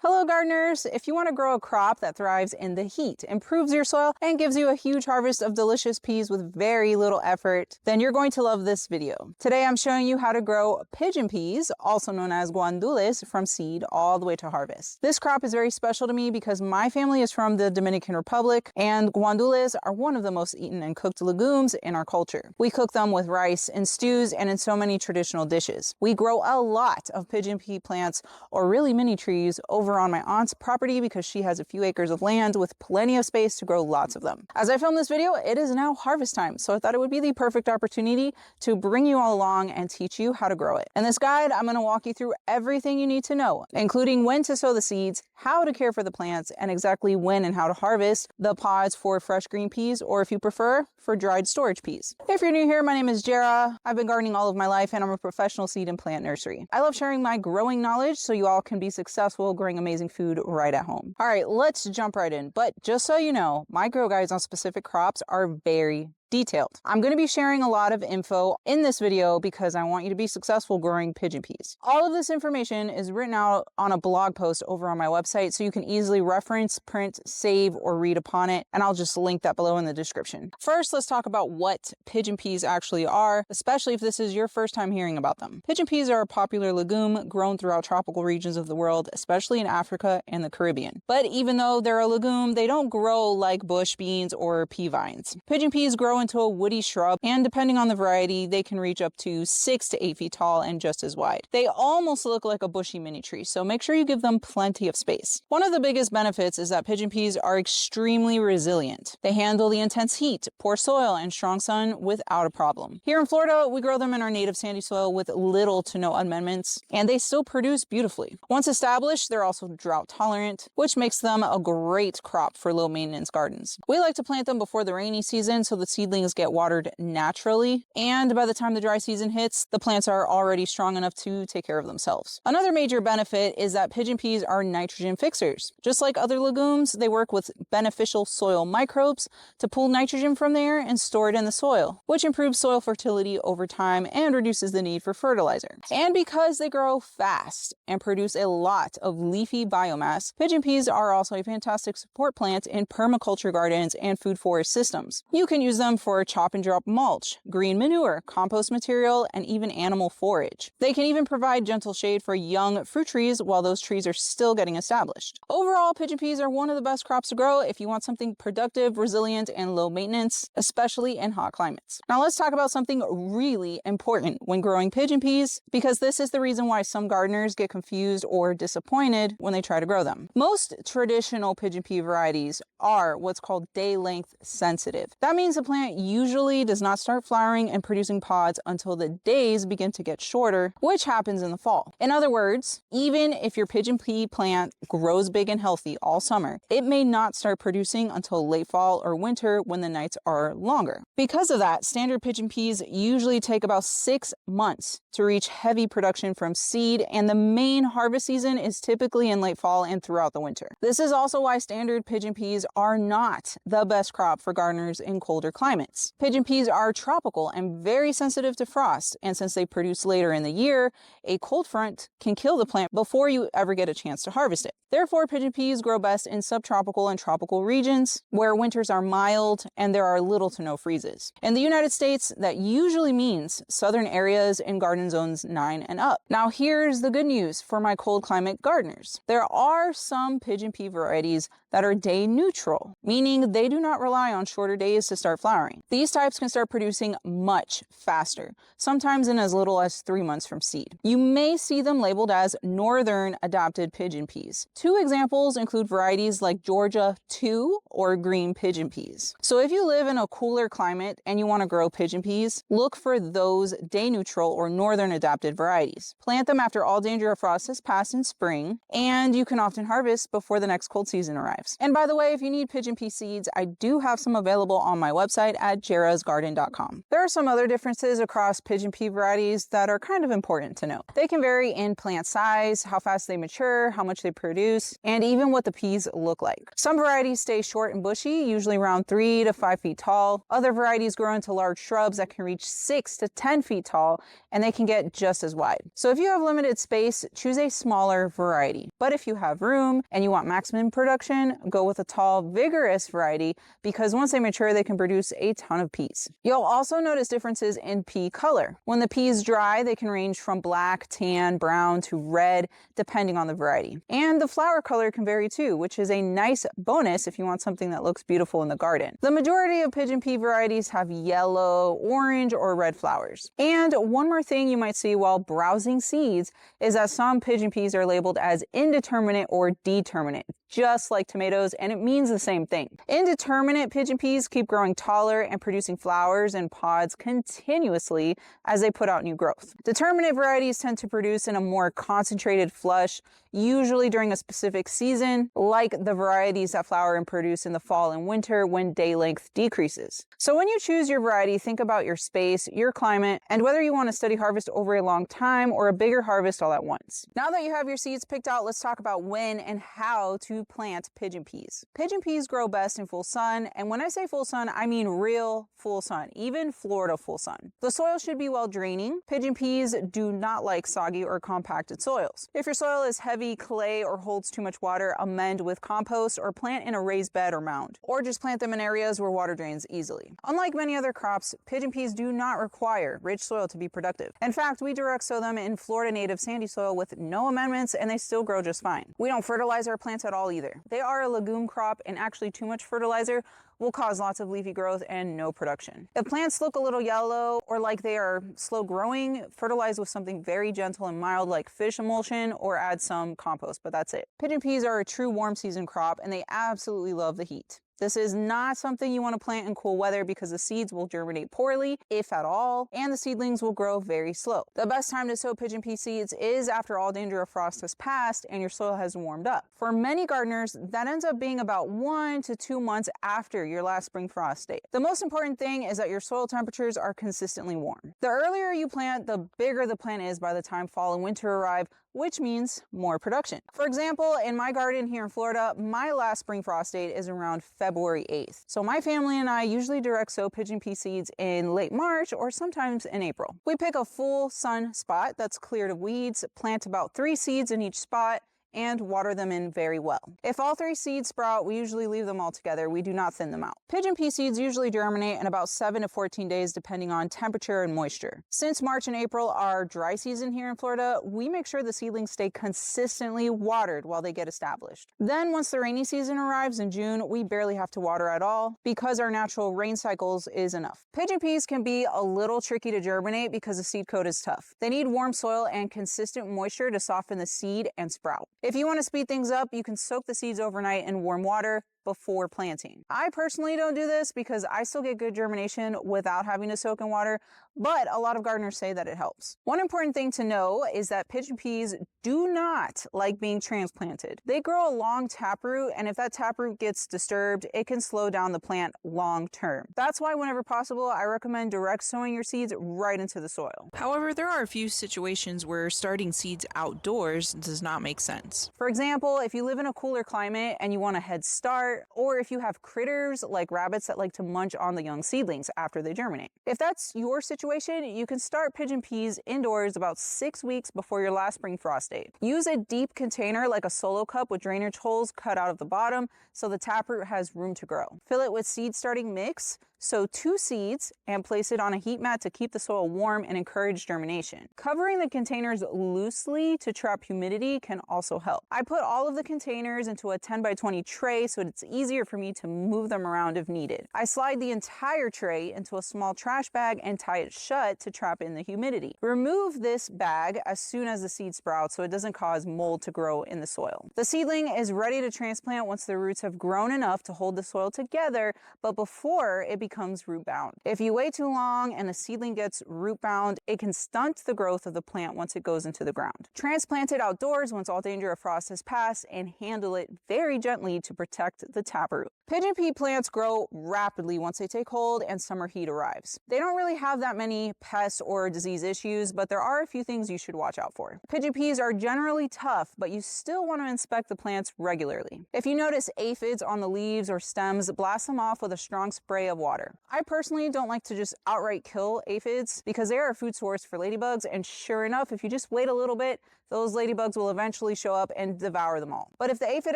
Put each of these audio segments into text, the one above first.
Hello gardeners! If you want to grow a crop that thrives in the heat, improves your soil, and gives you a huge harvest of delicious peas with very little effort, then you're going to love this video. Today I'm showing you how to grow pigeon peas, also known as guandules, from seed all the way to harvest. This crop is very special to me because my family is from the Dominican Republic, and guandules are one of the most eaten and cooked legumes in our culture. We cook them with rice, in stews, and in so many traditional dishes. We grow a lot of pigeon pea plants, or really mini trees, over on my aunt's property because she has a few acres of land with plenty of space to grow lots of them. As I film this video, it is now harvest time, so I thought it would be the perfect opportunity to bring you all along and teach you how to grow it. In this guide, I'm going to walk you through everything you need to know, including when to sow the seeds, how to care for the plants, and exactly when and how to harvest the pods for fresh green peas, or if you prefer, for dried storage peas. If you're new here, my name is Jerra. I've been gardening all of my life and I'm a professional seed and plant nursery. I love sharing my growing knowledge so you all can be successful growing amazing food right at home. All right, let's jump right in. But just so you know, my grow guides on specific crops are very detailed. I'm going to be sharing a lot of info in this video because I want you to be successful growing pigeon peas. All of this information is written out on a blog post over on my website, so you can easily reference, print, save, or read upon it, and I'll just link that below in the description. First, let's talk about what pigeon peas actually are, especially if this is your first time hearing about them. Pigeon peas are a popular legume grown throughout tropical regions of the world, especially in Africa and the Caribbean. But even though they're a legume, they don't grow like bush beans or pea vines. Pigeon peas grow into a woody shrub, and depending on the variety, they can reach up to 6 to 8 feet tall and just as wide. They almost look like a bushy mini tree, so make sure you give them plenty of space. One of the biggest benefits is that pigeon peas are extremely resilient. They handle the intense heat, poor soil, and strong sun without a problem. Here in Florida, we grow them in our native sandy soil with little to no amendments, and they still produce beautifully. Once established, they're also drought tolerant, which makes them a great crop for low maintenance gardens. We like to plant them before the rainy season so the seedlings get watered naturally, and by the time the dry season hits, the plants are already strong enough to take care of themselves. Another major benefit is that pigeon peas are nitrogen fixers. Just like other legumes, they work with beneficial soil microbes to pull nitrogen from the air and store it in the soil, which improves soil fertility over time and reduces the need for fertilizer. And because they grow fast and produce a lot of leafy biomass, pigeon peas are also a fantastic support plant in permaculture gardens and food forest systems. You can use them for chop and drop mulch, green manure, compost material, and even animal forage. They can even provide gentle shade for young fruit trees while those trees are still getting established. Overall, pigeon peas are one of the best crops to grow if you want something productive, resilient, and low maintenance, especially in hot climates. Now let's talk about something really important when growing pigeon peas, because this is the reason why some gardeners get confused or disappointed when they try to grow them. Most traditional pigeon pea varieties are what's called day length sensitive. That means the plant usually does not start flowering and producing pods until the days begin to get shorter, which happens in the fall. In other words, even if your pigeon pea plant grows big and healthy all summer, it may not start producing until late fall or winter when the nights are longer. Because of that, standard pigeon peas usually take about 6 months to reach heavy production from seed, and the main harvest season is typically in late fall and throughout the winter. This is also why standard pigeon peas are not the best crop for gardeners in colder climates. Pigeon peas are tropical and very sensitive to frost, and since they produce later in the year, a cold front can kill the plant before you ever get a chance to harvest it. Therefore, pigeon peas grow best in subtropical and tropical regions where winters are mild and there are little to no freezes. In the United States, that usually means southern areas in garden zones 9 and up. Now here's the good news for my cold climate gardeners. There are some pigeon pea varieties that are day neutral, meaning they do not rely on shorter days to start flowering. These types can start producing much faster, sometimes in as little as 3 months from seed. You may see them labeled as northern adapted pigeon peas. 2 examples include varieties like Georgia 2 or green pigeon peas. So if you live in a cooler climate and you want to grow pigeon peas, look for those day neutral or northern adapted varieties. Plant them after all danger of frost has passed in spring, and you can often harvest before the next cold season arrives. And by the way, if you need pigeon pea seeds, I do have some available on my website website at jerrasgarden.com. There are some other differences across pigeon pea varieties that are kind of important to know. They can vary in plant size, how fast they mature, how much they produce, and even what the peas look like. Some varieties stay short and bushy, usually around 3 to 5 feet tall. Other varieties grow into large shrubs that can reach 6 to 10 feet tall, and they can get just as wide. So if you have limited space, choose a smaller variety. But if you have room and you want maximum production, go with a tall, vigorous variety, because once they mature, they can produce a ton of peas. You'll also notice differences in pea color. When the peas dry, they can range from black, tan, brown to red, depending on the variety. And the flower color can vary too, which is a nice bonus if you want something that looks beautiful in the garden. The majority of pigeon pea varieties have yellow, orange, or red flowers. And one more thing you might see while browsing seeds is that some pigeon peas are labeled as indeterminate or determinate, just like tomatoes, and it means the same thing. Indeterminate pigeon peas keep growing taller and producing flowers and pods continuously as they put out new growth. Determinate varieties tend to produce in a more concentrated flush, usually during a specific season, like the varieties that flower and produce in the fall and winter when day length decreases. So when you choose your variety, think about your space, your climate, and whether you want a steady harvest over a long time or a bigger harvest all at once. Now that you have your seeds picked out, let's talk about when and how to plant pigeon peas. Pigeon peas grow best in full sun, and when I say full sun, I mean real full sun, even Florida full sun. The soil should be well draining. Pigeon peas do not like soggy or compacted soils. If your soil is heavy clay or holds too much water, amend with compost or plant in a raised bed or mound, or just plant them in areas where water drains easily. Unlike many other crops, pigeon peas do not require rich soil to be productive. In fact, we direct sow them in Florida native sandy soil with no amendments, and they still grow just fine. We don't fertilize our plants at all either. They are a legume crop, and actually too much fertilizer will cause lots of leafy growth and no production. If plants look a little yellow or like they are slow growing, fertilize with something very gentle and mild like fish emulsion or add some compost, but that's it. Pigeon peas are a true warm season crop, and they absolutely love the heat. This is not something you want to plant in cool weather because the seeds will germinate poorly, if at all, and the seedlings will grow very slow. The best time to sow pigeon pea seeds is after all danger of frost has passed and your soil has warmed up. For many gardeners, that ends up being about 1 to 2 months after your last spring frost date. The most important thing is that your soil temperatures are consistently warm. The earlier you plant, the bigger the plant is by the time fall and winter arrive, which means more production. For example, in my garden here in Florida, my last spring frost date is around February 8th. So my family and I usually direct sow pigeon pea seeds in late March or sometimes in April. We pick a full sun spot that's cleared of weeds, plant about 3 seeds in each spot, and water them in very well. If all 3 seeds sprout, we usually leave them all together. We do not thin them out. Pigeon pea seeds usually germinate in about 7 to 14 days depending on temperature and moisture. Since March and April are dry season here in Florida, we make sure the seedlings stay consistently watered while they get established. Then once the rainy season arrives in June, we barely have to water at all because our natural rain cycles is enough. Pigeon peas can be a little tricky to germinate because the seed coat is tough. They need warm soil and consistent moisture to soften the seed and sprout. If you want to speed things up, you can soak the seeds overnight in warm water before planting. I personally don't do this because I still get good germination without having to soak in water, but a lot of gardeners say that it helps. One important thing to know is that pigeon peas do not like being transplanted. They grow a long taproot, and if that taproot gets disturbed, it can slow down the plant long term. That's why whenever possible, I recommend direct sowing your seeds right into the soil. However, there are a few situations where starting seeds outdoors does not make sense. For example, if you live in a cooler climate and you want a head start, or if you have critters like rabbits that like to munch on the young seedlings after they germinate. If that's your situation, you can start pigeon peas indoors about 6 weeks before your last spring frost date. Use a deep container like a solo cup with drainage holes cut out of the bottom so the taproot has room to grow. Fill it with seed starting mix. Sow 2 seeds and place it on a heat mat to keep the soil warm and encourage germination. Covering the containers loosely to trap humidity can also help. I put all of the containers into a 10 by 20 tray so it's easier for me to move them around if needed. I slide the entire tray into a small trash bag and tie it shut to trap in the humidity. Remove this bag as soon as the seed sprouts so it doesn't cause mold to grow in the soil. The seedling is ready to transplant once the roots have grown enough to hold the soil together, but before it becomes becomes root bound. If you wait too long and the seedling gets root bound, it can stunt the growth of the plant once it goes into the ground. Transplant it outdoors once all danger of frost has passed and handle it very gently to protect the taproot. Pigeon pea plants grow rapidly once they take hold and summer heat arrives. They don't really have that many pests or disease issues, but there are a few things you should watch out for. Pigeon peas are generally tough, but you still want to inspect the plants regularly. If you notice aphids on the leaves or stems, blast them off with a strong spray of water. I personally don't like to just outright kill aphids because they are a food source for ladybugs, and sure enough, if you just wait a little bit, those ladybugs will eventually show up and devour them all. But if the aphid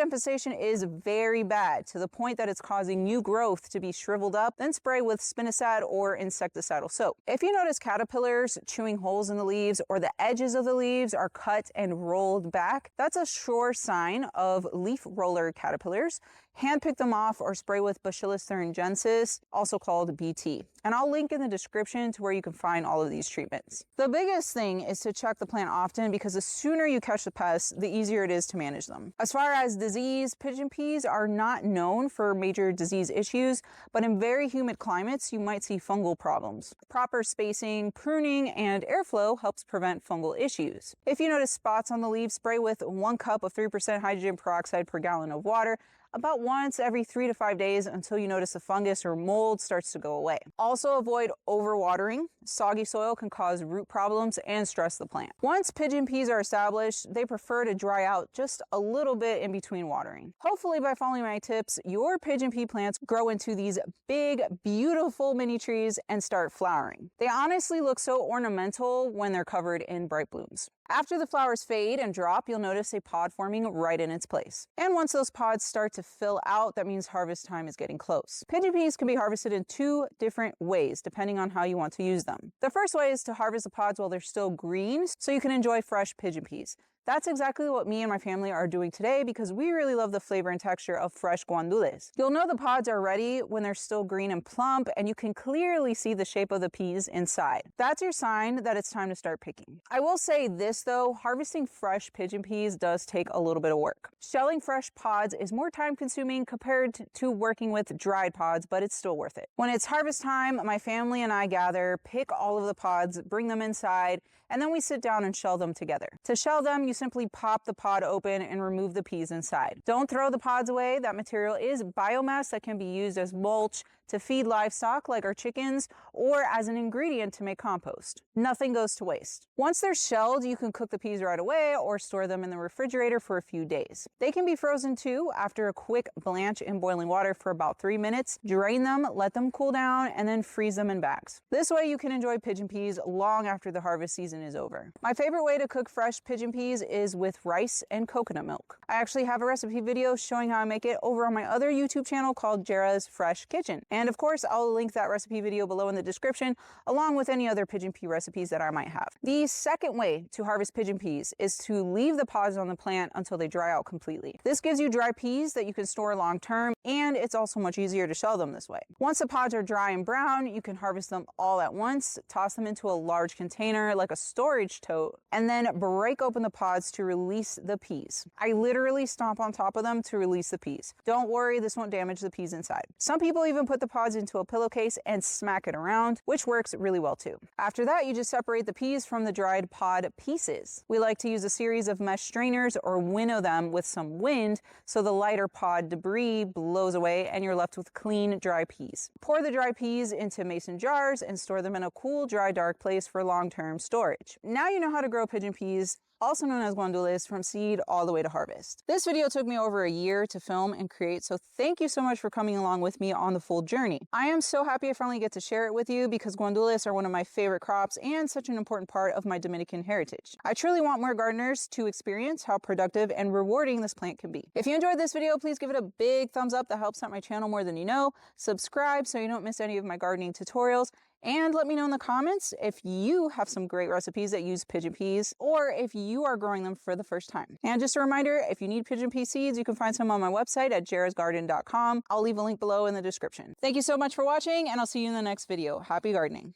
infestation is very bad, to the point that it's causing new growth to be shriveled up, then spray with spinosad or insecticidal soap. If you notice caterpillars chewing holes in the leaves or the edges of the leaves are cut and rolled back, that's a sure sign of leaf roller caterpillars. Hand pick them off or spray with Bacillus thuringiensis, also called BT. And I'll link in the description to where you can find all of these treatments. The biggest thing is to check the plant often, because the sooner you catch the pests, the easier it is to manage them. As far as disease, pigeon peas are not known for major disease issues, but in very humid climates, you might see fungal problems. Proper spacing, pruning, and airflow helps prevent fungal issues. If you notice spots on the leaves, spray with 1 cup of 3% hydrogen peroxide per gallon of water, about once every 3 to 5 days until you notice the fungus or mold starts to go away. Also avoid overwatering. Soggy soil can cause root problems and stress the plant. Once pigeon peas are established, they prefer to dry out just a little bit in between watering. Hopefully by following my tips, your pigeon pea plants grow into these big, beautiful mini trees and start flowering. They honestly look so ornamental when they're covered in bright blooms. After the flowers fade and drop, you'll notice a pod forming right in its place. And once those pods start to fill out, that means harvest time is getting close. Pigeon peas can be harvested in 2 different ways, depending on how you want to use them. The first way is to harvest the pods while they're still green, so you can enjoy fresh pigeon peas. That's exactly what me and my family are doing today, because we really love the flavor and texture of fresh guandules. You'll know the pods are ready when they're still green and plump, and you can clearly see the shape of the peas inside. That's your sign that it's time to start picking. I will say this though, harvesting fresh pigeon peas does take a little bit of work. Shelling fresh pods is more time consuming compared to working with dried pods, but it's still worth it. When it's harvest time, my family and I gather, pick all of the pods, bring them inside, and then we sit down and shell them together. To shell them, you simply pop the pod open and remove the peas inside. Don't throw the pods away. That material is biomass that can be used as mulch, to feed livestock like our chickens, or as an ingredient to make compost. Nothing goes to waste. Once they're shelled, you can cook the peas right away or store them in the refrigerator for a few days. They can be frozen too after a quick blanch in boiling water for about 3 minutes. Drain them, let them cool down, and then freeze them in bags. This way you can enjoy pigeon peas long after the harvest season is over. My favorite way to cook fresh pigeon peas is with rice and coconut milk. I actually have a recipe video showing how I make it over on my other YouTube channel called Jerra's Fresh Kitchen. And of course, I'll link that recipe video below in the description, along with any other pigeon pea recipes that I might have. The second way to harvest pigeon peas is to leave the pods on the plant until they dry out completely. This gives you dry peas that you can store long term, and it's also much easier to shell them this way. Once the pods are dry and brown, you can harvest them all at once, toss them into a large container like a storage tote, and then break open the pods to release the peas. I literally stomp on top of them to release the peas. Don't worry, this won't damage the peas inside. Some people even put the pods into a pillowcase and smack it around, which works really well too. After that, you just separate the peas from the dried pod pieces. We like to use a series of mesh strainers or winnow them with some wind so the lighter pod debris blows away and you're left with clean, dry peas. Pour the dry peas into mason jars and store them in a cool, dry, dark place for long-term storage. Now you know how to grow pigeon peas, also known as guandules, from seed all the way to harvest. This video took me over a year to film and create, so thank you so much for coming along with me on the full journey. I am so happy I finally get to share it with you, because guandules are one of my favorite crops and such an important part of my Dominican heritage. I truly want more gardeners to experience how productive and rewarding this plant can be. If you enjoyed this video, please give it a big thumbs up. That helps out my channel more than you know. Subscribe so you don't miss any of my gardening tutorials. And let me know in the comments if you have some great recipes that use pigeon peas, or if you are growing them for the first time. And just a reminder, if you need pigeon pea seeds, you can find some on my website at jerrasgarden.com. I'll leave a link below in the description. Thank you so much for watching, and I'll see you in the next video. Happy gardening.